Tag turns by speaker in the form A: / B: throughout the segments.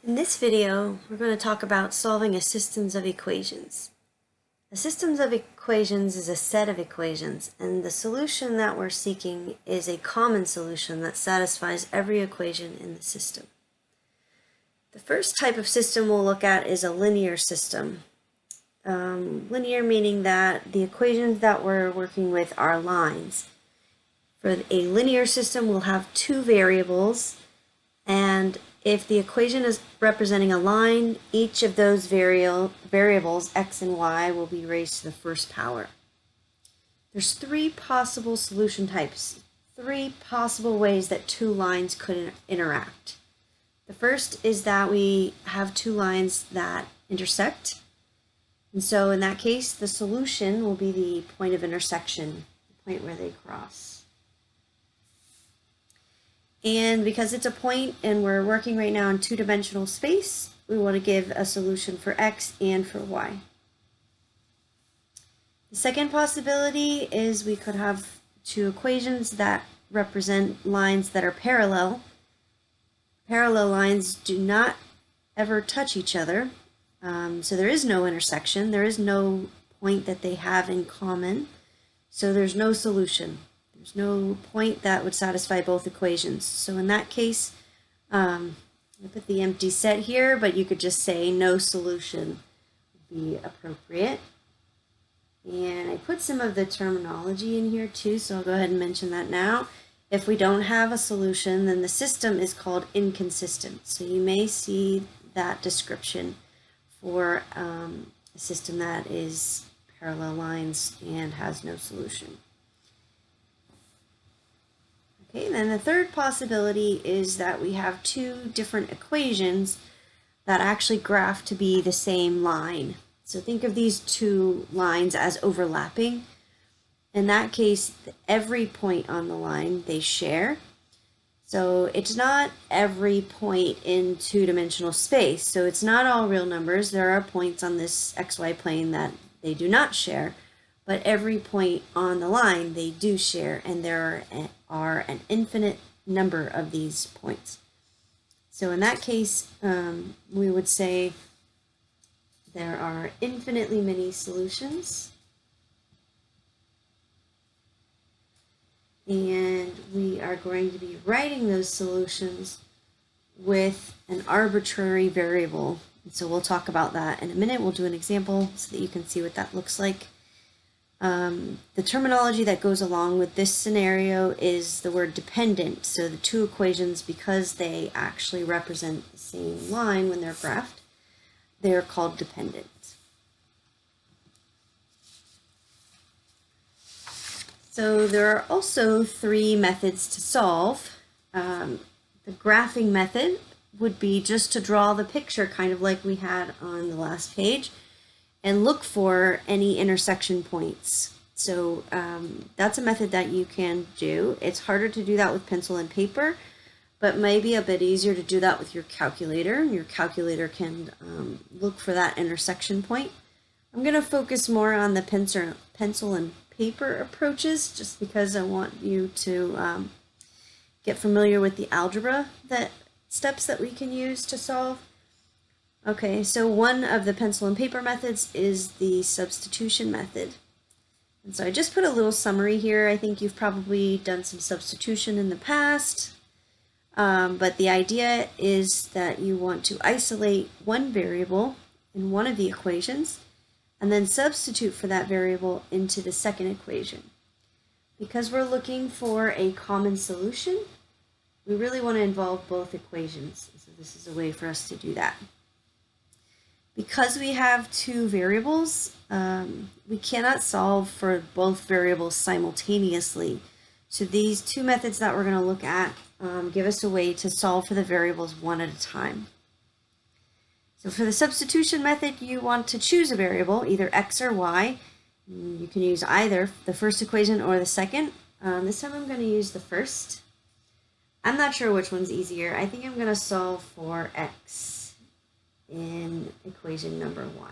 A: In this video, we're going to talk about solving a systems of equations. A systems of equations is a set of equations, and the solution that we're seeking is a common solution that satisfies every equation in the system. The first type of system we'll look at is a linear system. Linear meaning that the equations that we're working with are lines. For a linear system, we'll have two variables, and if the equation is representing a line, each of those variables, x and y, will be raised to the first power. There's three possible solution types, three possible ways that two lines could interact. The first is that we have two lines that intersect. And so in that case, the solution will be the point of intersection, the point where they cross. And because it's a point and we're working right now in two-dimensional space, we want to give a solution for x and for y. The second possibility is we could have two equations that represent lines that are parallel. Parallel lines do not ever touch each other, so there is no intersection. There is no point that they have in common, so there's no solution. There's no point that would satisfy both equations. So in that case, I put the empty set here, but you could just say no solution would be appropriate. And I put some of the terminology in here too, so I'll go ahead and mention that now. If we don't have a solution, then the system is called inconsistent. So you may see that description for a system that is parallel lines and has no solution. Okay, then the third possibility is that we have two different equations that actually graph to be the same line. So think of these two lines as overlapping. In that case, every point on the line they share. So it's not every point in two-dimensional space. So it's not all real numbers. There are points on this XY plane that they do not share. But every point on the line they do share, and there are an infinite number of these points. So in that case, we would say there are infinitely many solutions, and we are going to be writing those solutions with an arbitrary variable. And so we'll talk about that in a minute. We'll do an example so that you can see what that looks like. The terminology that goes along with this scenario is the word dependent. So the two equations, because they actually represent the same line when they're graphed, they're called dependent. So there are also three methods to solve. The graphing method would be just to draw the picture kind of like we had on the last page, and look for any intersection points. So that's a method that you can do. It's harder to do that with pencil and paper, but maybe a bit easier to do that with your calculator. Your calculator can look for that intersection point. I'm going to focus more on the pencil and paper approaches, just because I want you to get familiar with the algebra steps that we can use to solve. Okay, so one of the pencil and paper methods is the substitution method. And so I just put a little summary here. I think you've probably done some substitution in the past, but the idea is that you want to isolate one variable in one of the equations and then substitute for that variable into the second equation. Because we're looking for a common solution, we really want to involve both equations. So this is a way for us to do that. Because we have two variables, we cannot solve for both variables simultaneously. So these two methods that we're going to look at give us a way to solve for the variables one at a time. So for the substitution method, you want to choose a variable, either x or y. You can use either the first equation or the second. This time I'm going to use the first. I'm not sure which one's easier. I think I'm going to solve for x in equation number 1.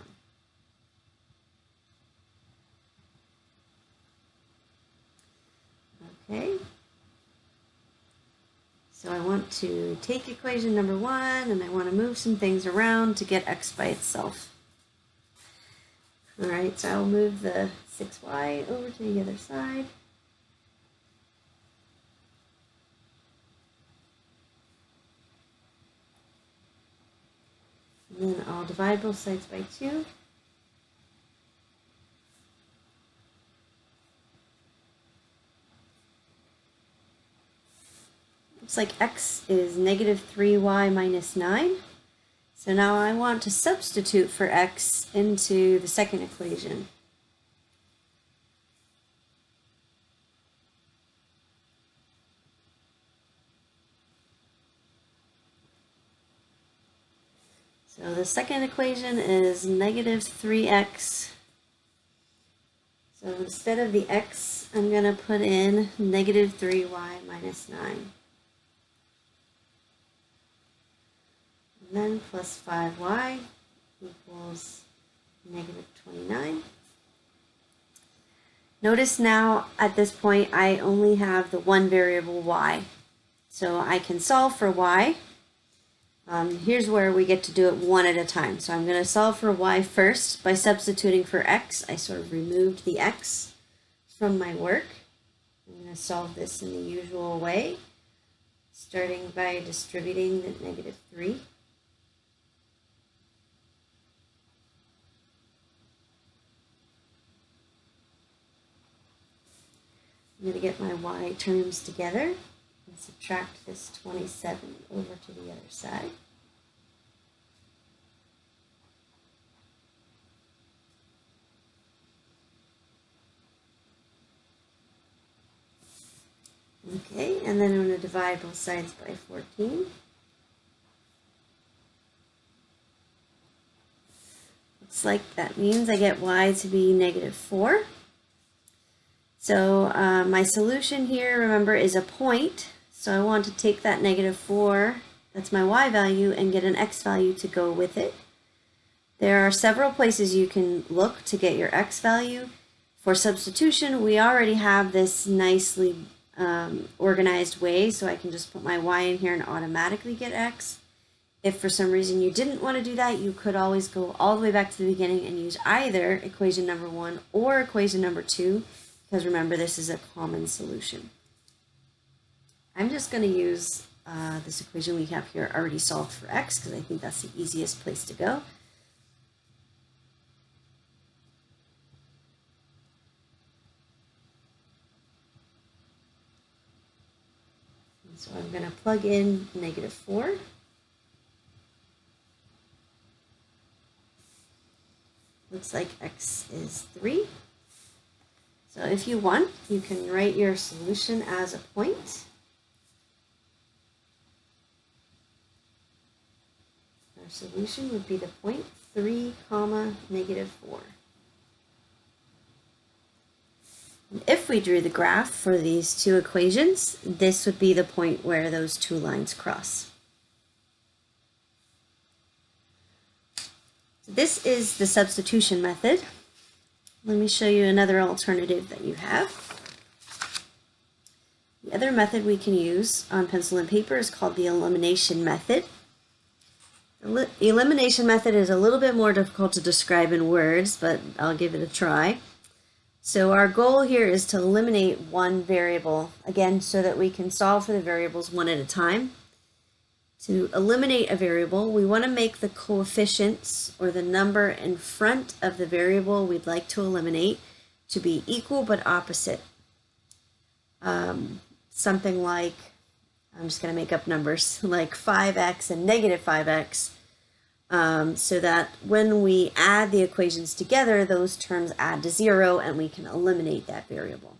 A: Okay. So I want to take equation number 1 and I want to move some things around to get x by itself. All right, so I'll move the 6y over to the other side. And then I'll divide both sides by 2. Looks like x is negative 3y minus 9. So now I want to substitute for x into the second equation. So the second equation is negative 3x. So instead of the x, I'm going to put in negative 3y minus 9. And then plus 5y equals negative 29. Notice now at this point I only have the one variable y. So I can solve for y. Here's where we get to do it one at a time. So I'm going to solve for y first by substituting for x. I sort of removed the x from my work. I'm going to solve this in the usual way, starting by distributing the negative 3. I'm going to get my y terms together and subtract this 27 over to the other side. Okay, and then I'm going to divide both sides by 14. Looks like that means I get y to be negative 4. So my solution here, remember, is a point. So I want to take that negative 4, that's my y value, and get an x value to go with it. There are several places you can look to get your x value. For substitution, we already have this nicely organized way, so I can just put my y in here and automatically get x. If for some reason you didn't want to do that, you could always go all the way back to the beginning and use either equation number 1 or equation number 2. Because remember, this is a common solution. I'm just going to use this equation we have here already solved for x, because I think that's the easiest place to go. And so I'm going to plug in negative 4. Looks like x is 3. So if you want, you can write your solution as a point. Our solution would be the point 3, negative 4. And if we drew the graph for these two equations, this would be the point where those two lines cross. So this is the substitution method. Let me show you another alternative that you have. The other method we can use on pencil and paper is called the elimination method. The elimination method is a little bit more difficult to describe in words, but I'll give it a try. So our goal here is to eliminate one variable, again, so that we can solve for the variables one at a time. To eliminate a variable, we want to make the coefficients, or the number in front of the variable we'd like to eliminate, to be equal but opposite. Something like, I'm just going to make up numbers, like 5x and negative 5x, so that when we add the equations together, those terms add to 0 and we can eliminate that variable.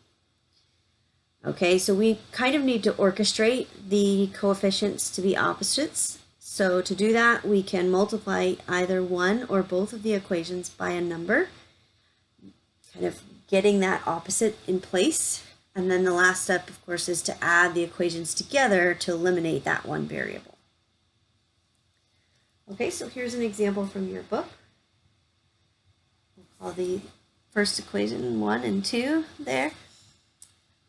A: Okay, so we kind of need to orchestrate the coefficients to be opposites. So to do that, we can multiply either one or both of the equations by a number, kind of getting that opposite in place. And then the last step, of course, is to add the equations together to eliminate that one variable. Okay, so here's an example from your book. We'll call the first equation 1 and 2 there.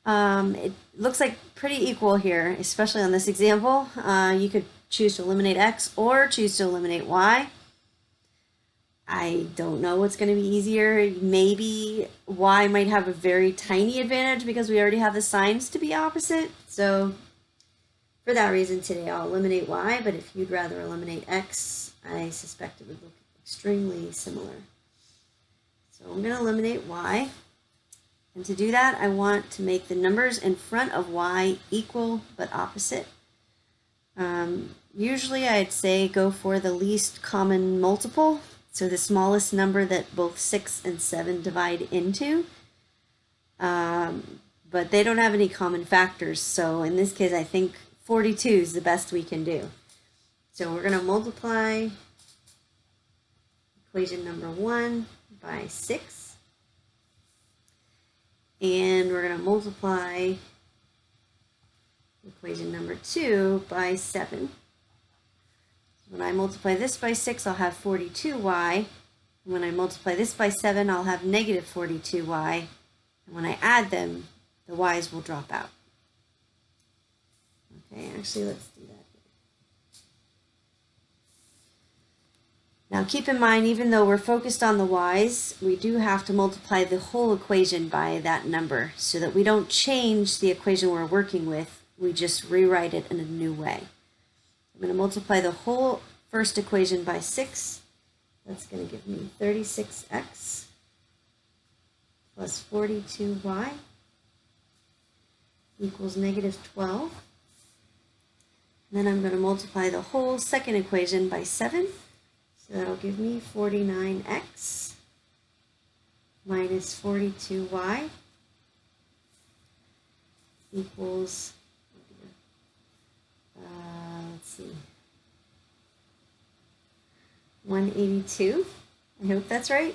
A: It looks like pretty equal here, especially on this example. You could choose to eliminate x or choose to eliminate y. I don't know what's going to be easier. Maybe y might have a very tiny advantage because we already have the signs to be opposite. So for that reason today I'll eliminate y, but if you'd rather eliminate x, I suspect it would look extremely similar. So I'm going to eliminate y. And to do that, I want to make the numbers in front of y equal but opposite. Usually I'd say go for the least common multiple, so the smallest number that both 6 and 7 divide into. But they don't have any common factors, so in this case I think 42 is the best we can do. So we're going to multiply equation number 1 by 6. And we're going to multiply equation number 2 by 7. When I multiply this by 6, I'll have 42y. When I multiply this by 7, I'll have negative 42y. And when I add them, the y's will drop out. Okay, actually, let's do that here. Now keep in mind, even though we're focused on the y's, we do have to multiply the whole equation by that number so that we don't change the equation we're working with. We just rewrite it in a new way. I'm going to multiply the whole first equation by 6. That's going to give me 36x plus 42y equals negative 12. And then I'm going to multiply the whole second equation by 7. So that'll give me 49x minus 42y equals, let's see, 182. I hope that's right.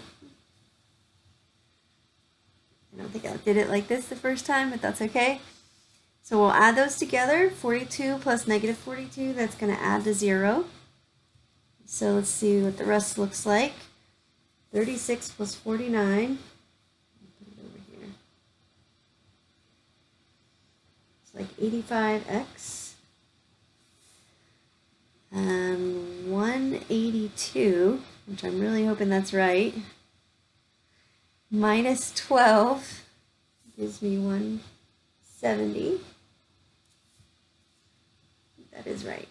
A: I don't think I did it like this the first time, but that's okay. So we'll add those together. 42 plus negative 42, that's going to add to 0. So let's see what the rest looks like. 36 plus 49. Put it over here. It's like 85x. And 182, which I'm really hoping that's right, minus 12 gives me 170. That is right.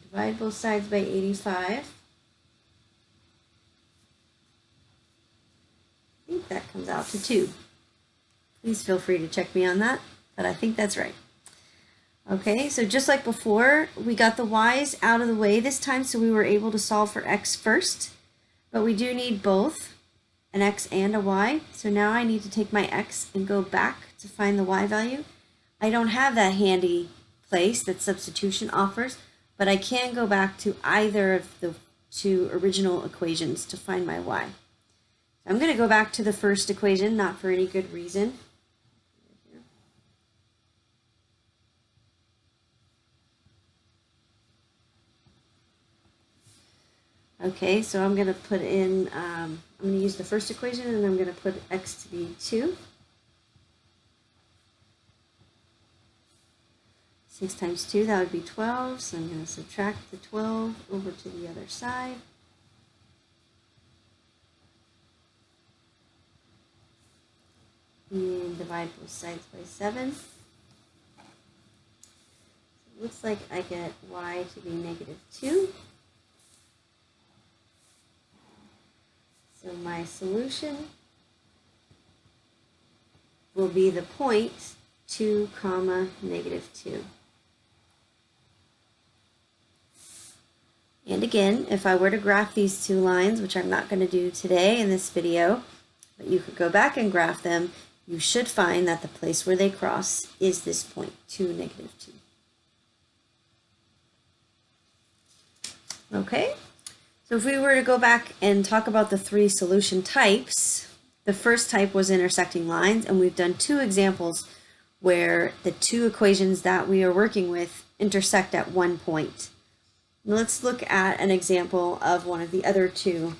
A: Divide both sides by 85. I think that comes out to 2. Please feel free to check me on that, but I think that's right. Okay, so just like before, we got the y's out of the way this time, so we were able to solve for x first, but we do need both an x and a y. So now I need to take my x and go back to find the y value. I don't have that handy place that substitution offers, but I can go back to either of the two original equations to find my y. I'm going to go back to the first equation, not for any good reason. Okay, so I'm going to put in, I'm going to use the first equation and I'm going to put x to be 2. 6 times 2, that would be 12, so I'm going to subtract the 12 over to the other side. And divide both sides by 7. So it looks like I get y to be negative 2. So my solution will be the point 2, negative 2. And again, if I were to graph these two lines, which I'm not going to do today in this video, but you could go back and graph them, you should find that the place where they cross is this point, 2, negative 2. Okay, so if we were to go back and talk about the 3 solution types, the first type was intersecting lines, and we've done 2 examples where the 2 equations that we are working with intersect at one point. Let's look at an example of one of the other 2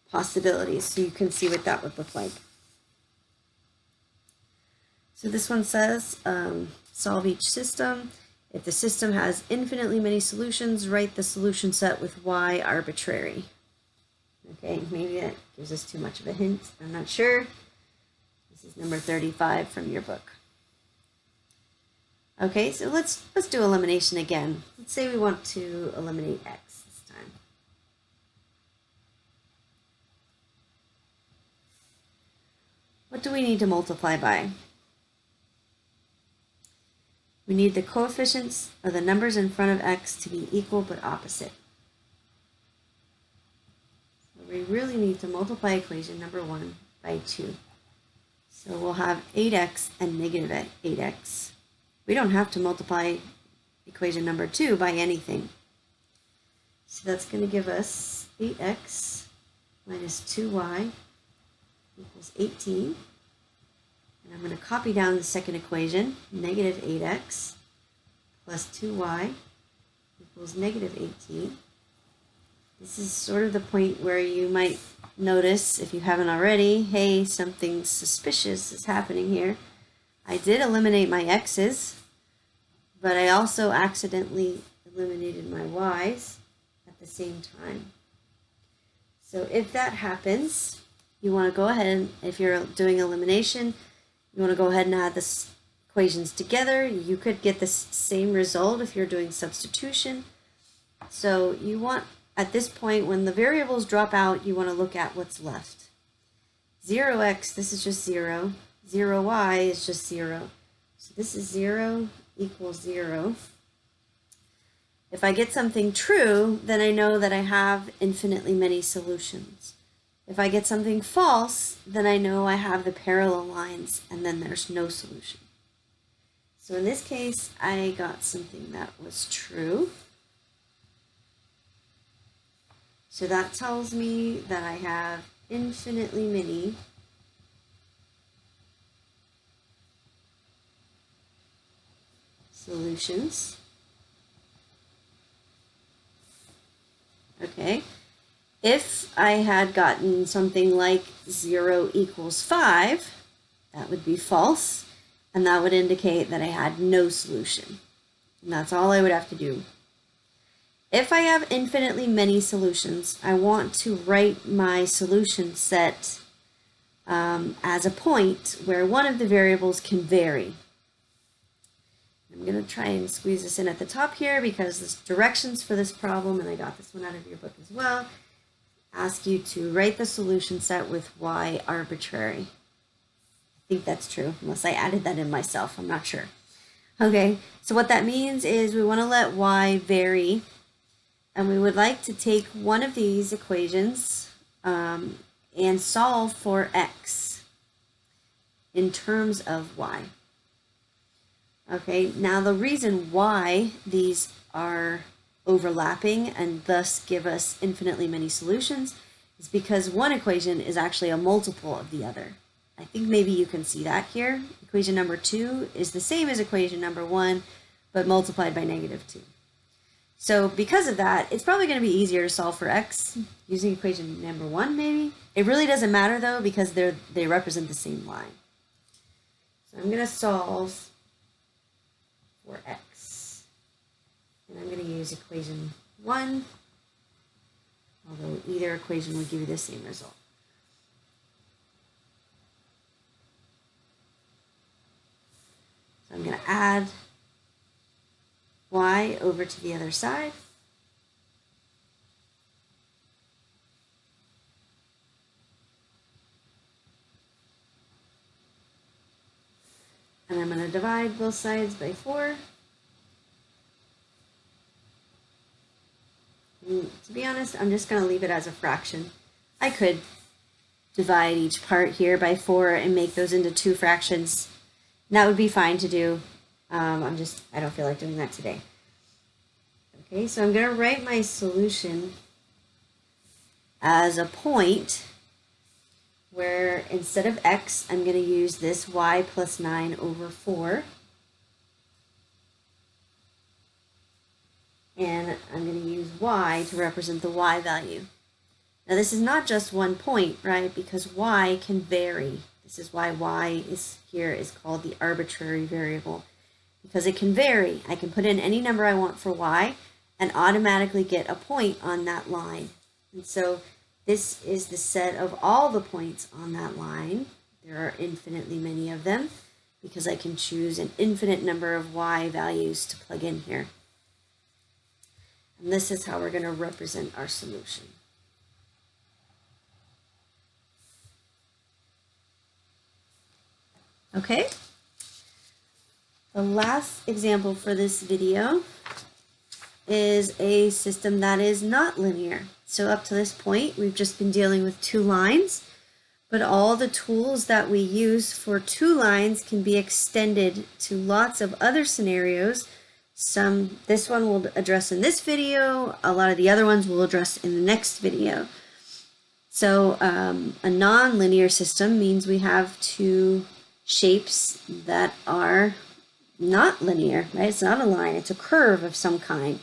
A: possibilities so you can see what that would look like. So this one says, solve each system. If the system has infinitely many solutions, write the solution set with y arbitrary. Okay, maybe that gives us too much of a hint. I'm not sure. This is number 35 from your book. Okay, so let's do elimination again. Let's say we want to eliminate x this time. What do we need to multiply by? We need the coefficients of the numbers in front of x to be equal but opposite. So we really need to multiply equation number 1 by 2. So we'll have 8x and negative 8x. We don't have to multiply equation number 2 by anything. So that's going to give us 8x minus 2y equals 18. And I'm going to copy down the second equation, negative 8x plus 2y equals negative 18. This is sort of the point where you might notice, if you haven't already, hey, something suspicious is happening here. I did eliminate my x's, but I also accidentally eliminated my y's at the same time. So if that happens, you want to go ahead and, if you're doing elimination, you want to go ahead and add the equations together. You could get the same result if you're doing substitution. So you want, at this point, when the variables drop out, you want to look at what's left. 0x, this is just 0. 0y is just 0. So this is 0 equals 0. If I get something true, then I know that I have infinitely many solutions. If I get something false, then I know I have the parallel lines and then there's no solution. So in this case, I got something that was true. So that tells me that I have infinitely many solutions. Okay. If I had gotten something like 0 equals 5, that would be false, and that would indicate that I had no solution. And that's all I would have to do. If I have infinitely many solutions, I want to write my solution set as a point where one of the variables can vary. I'm going to try and squeeze this in at the top here because there's directions for this problem, and I got this one out of your book as well. Ask you to write the solution set with y arbitrary. I think that's true, unless I added that in myself. I'm not sure. Okay, so what that means is we want to let y vary, and we would like to take one of these equations and solve for x in terms of y. Okay, now the reason why these are overlapping and thus give us infinitely many solutions is because one equation is actually a multiple of the other. I think maybe you can see that here. Equation number 2 is the same as equation number 1, but multiplied by negative 2. So because of that, it's probably going to be easier to solve for x using equation number 1 maybe. It really doesn't matter though because they represent the same line. So I'm going to solve for x. And I'm going to use equation 1, although either equation would give you the same result. So I'm going to add y over to the other side. And I'm going to divide both sides by 4. And to be honest, I'm just going to leave it as a fraction. I could divide each part here by 4 and make those into 2 fractions. And that would be fine to do. I don't feel like doing that today. Okay, so I'm going to write my solution as a point where instead of x, I'm going to use this y plus 9 over 4. And I'm going to use y to represent the y value. Now this is not just one point, right? Because y can vary. The This is why y here is called the arbitrary variable, because it can vary. I can put in any number I want for y and automatically get a point on that line. And so this is the set of all the points on that line. There are infinitely many of them because I can choose an infinite number of y values to plug in here. And this is how we're going to represent our solution. Okay. The last example for this video is a system that is not linear. So up to this point, we've just been dealing with two lines, but all the tools that we use for two lines can be extended to lots of other scenarios. This one we'll address in this video, a lot of the other ones we'll address in the next video. So a nonlinear system means we have two shapes that are not linear, right? It's not a line, it's a curve of some kind.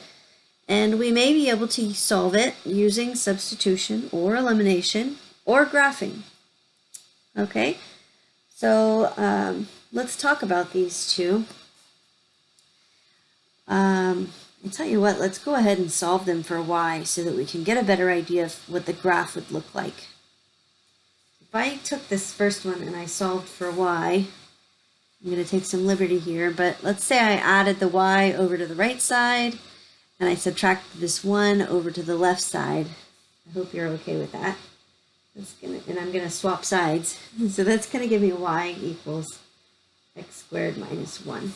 A: And we may be able to solve it using substitution or elimination or graphing. Okay, so let's talk about these two. I'll tell you what, let's go ahead and solve them for y so that we can get a better idea of what the graph would look like. If I took this first one and I solved for y, I'm going to take some liberty here, but let's say I added the y over to the right side and I subtracted this 1 over to the left side. I hope you're okay with that. And I'm going to swap sides. So that's going to give me y equals x squared minus 1.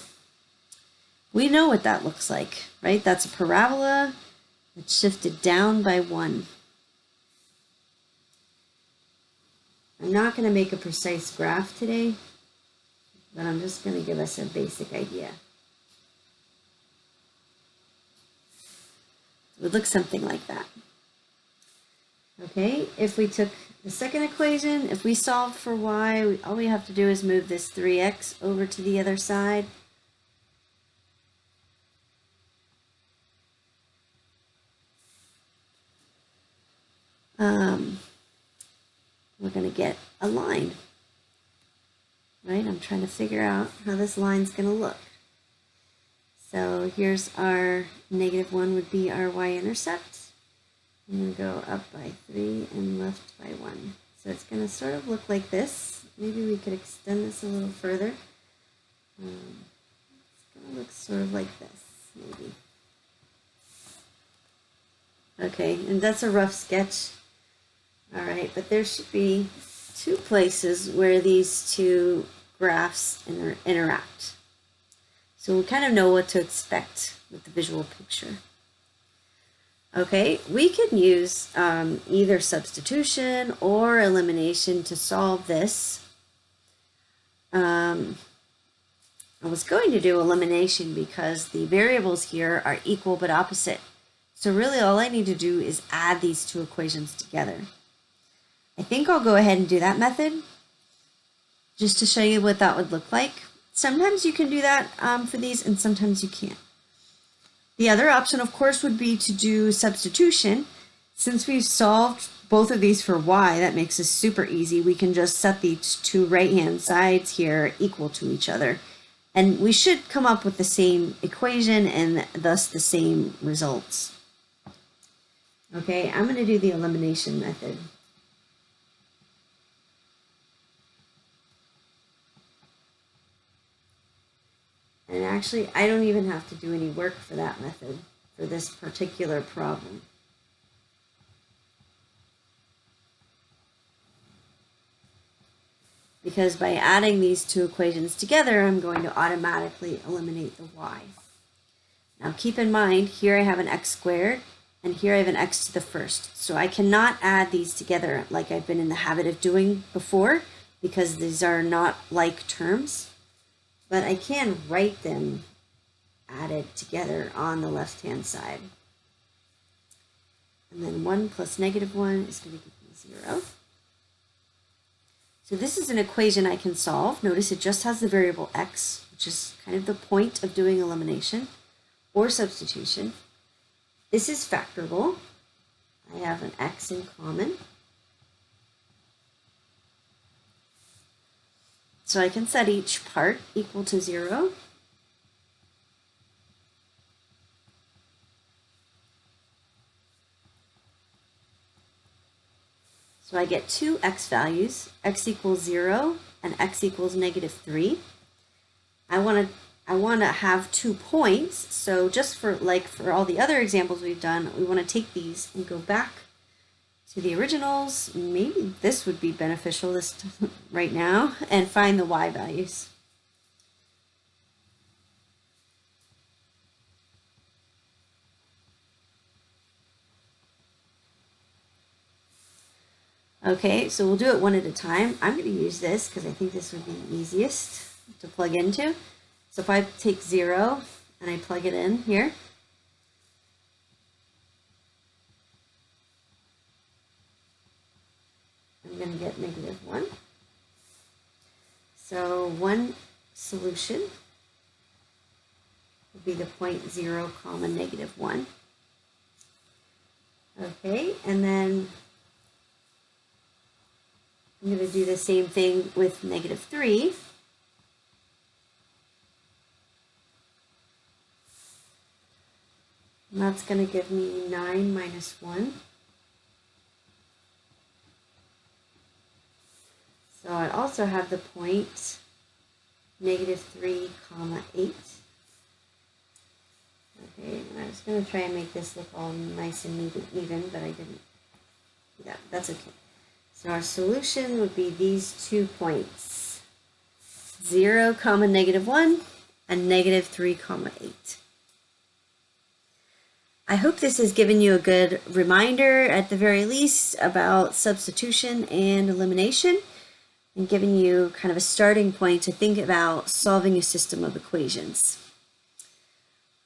A: We know what that looks like, right? That's a parabola that's shifted down by 1. I'm not going to make a precise graph today, but I'm just going to give us a basic idea. It would look something like that. Okay, if we took the second equation, if we solved for y, all we have to do is move this 3x over to the other side. We're going to get a line, right? I'm trying to figure out how this line's going to look. So here's our -1 would be our y-intercept. I'm going to go up by 3 and left by 1. So it's going to sort of look like this. Maybe we could extend this a little further. It's going to look sort of like this, maybe. Okay, and that's a rough sketch. All right, but there should be two places where these two graphs interact. So we kind of know what to expect with the visual picture. Okay, we can use either substitution or elimination to solve this. I was going to do elimination because the variables here are equal but opposite. So really all I need to do is add these two equations together. I think I'll go ahead and do that method just to show you what that would look like. Sometimes you can do that for these and sometimes you can't. The other option, of course, would be to do substitution. Since we've solved both of these for y, that makes this super easy. We can just set these two right-hand sides here equal to each other. And we should come up with the same equation and thus the same results. Okay, I'm going to do the elimination method. And actually, I don't even have to do any work for that method for this particular problem. Because by adding these two equations together, I'm going to automatically eliminate the y. Now keep in mind, here I have an x squared, and here I have an x to the first. So I cannot add these together like I've been in the habit of doing before, because these are not like terms. But I can write them added together on the left-hand side. And then 1 plus -1 is going to give me 0. So this is an equation I can solve. Notice it just has the variable x, which is kind of the point of doing elimination or substitution. This is factorable. I have an x in common. So I can set each part equal to 0. So I get two x values, x equals 0 and x equals -3. I want to have 2 points, so just for all the other examples we've done, we want to take these and go back to the originals. Maybe this would be beneficial right now, and find the y values. Okay, so we'll do it one at a time. I'm going to use this because I think this would be the easiest to plug into. So if I take 0 and I plug it in here, I'm going to get -1. So one solution would be the point 0, -1. Okay, and then I'm going to do the same thing with -3. And that's going to give me 9 minus 1. So I also have the point -3, 8. Okay, and I was going to try and make this look all nice and even, but I didn't do that. That's okay. So our solution would be these 2 points, 0, -1 and -3, 8. I hope this has given you a good reminder, at the very least, about substitution and elimination, and given you kind of a starting point to think about solving a system of equations.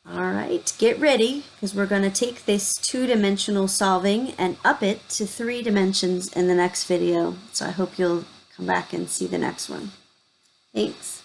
A: All right, get ready, because we're going to take this 2-dimensional solving and up it to 3 dimensions in the next video. So I hope you'll come back and see the next one. Thanks.